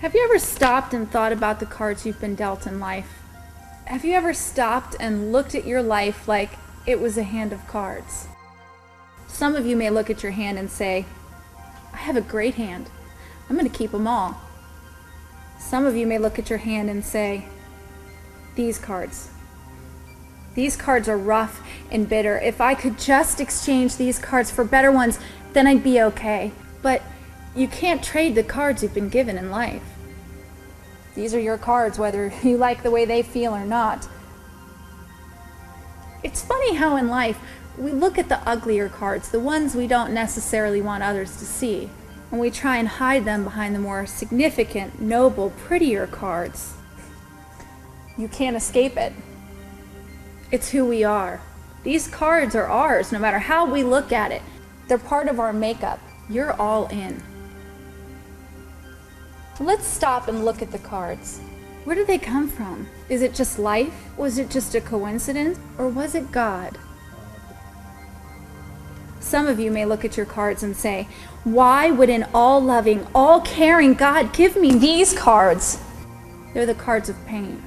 Have you ever stopped and thought about the cards you've been dealt in life? Have you ever stopped and looked at your life like it was a hand of cards? Some of you may look at your hand and say, I have a great hand. I'm going to keep them all. Some of you may look at your hand and say, these cards are rough and bitter. If I could just exchange these cards for better ones, then I'd be okay. But you can't trade the cards you've been given in life. These are your cards, whether you like the way they feel or not. It's funny how in life we look at the uglier cards, the ones we don't necessarily want others to see, and we try and hide them behind the more significant, noble, prettier cards. You can't escape it. It's who we are. These cards are ours, no matter how we look at it. They're part of our makeup. You're all in. Let's stop and look at the cards. Where did they come from? Is it just life? Was it just a coincidence? Or was it God? Some of you may look at your cards and say, why would an all-loving, all-caring God give me these cards? They're the cards of pain.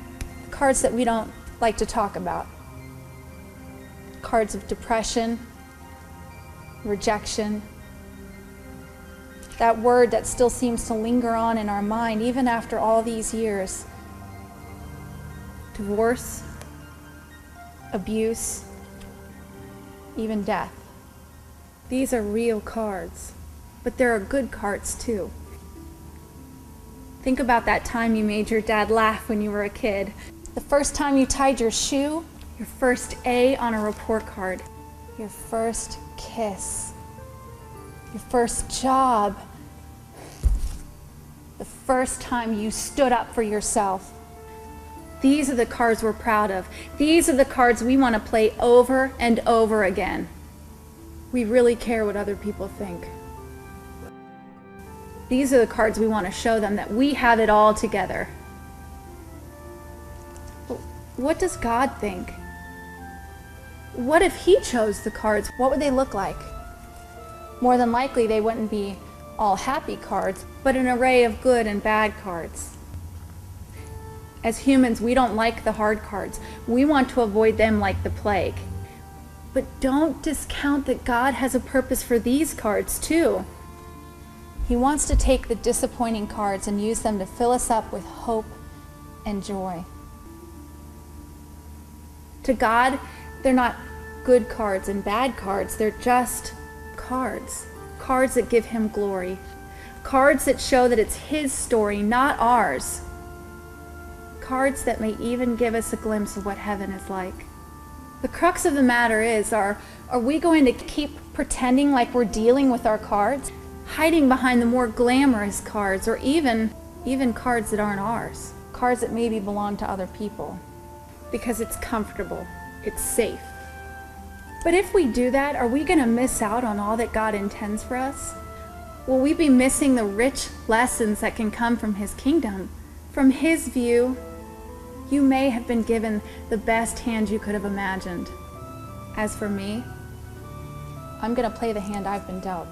Cards that we don't like to talk about. Cards of depression, rejection. That word that still seems to linger on in our mind even after all these years. Divorce, abuse, even death. These are real cards, but there are good cards too. Think about that time you made your dad laugh when you were a kid. The first time you tied your shoe, your first A on a report card, your first kiss, your first job, the first time you stood up for yourself. These are the cards we're proud of. These are the cards we want to play over and over again. We really care what other people think. These are the cards we want to show them that we have it all together. But what does God think? What if He chose the cards? What would they look like? More than likely, they wouldn't be all happy cards, but an array of good and bad cards. As humans, we don't like the hard cards. We want to avoid them like the plague. But don't discount that God has a purpose for these cards too. He wants to take the disappointing cards and use them to fill us up with hope and joy. To God, they're not good cards and bad cards. They're just cards. Cards that give Him glory. Cards that show that it's His story, not ours. Cards that may even give us a glimpse of what heaven is like. The crux of the matter is, are we going to keep pretending like we're dealing with our cards? Hiding behind the more glamorous cards, or even cards that aren't ours. Cards that maybe belong to other people. Because it's comfortable. It's safe. But if we do that, are we going to miss out on all that God intends for us? Will we be missing the rich lessons that can come from His kingdom? From His view, you may have been given the best hand you could have imagined. As for me, I'm going to play the hand I've been dealt.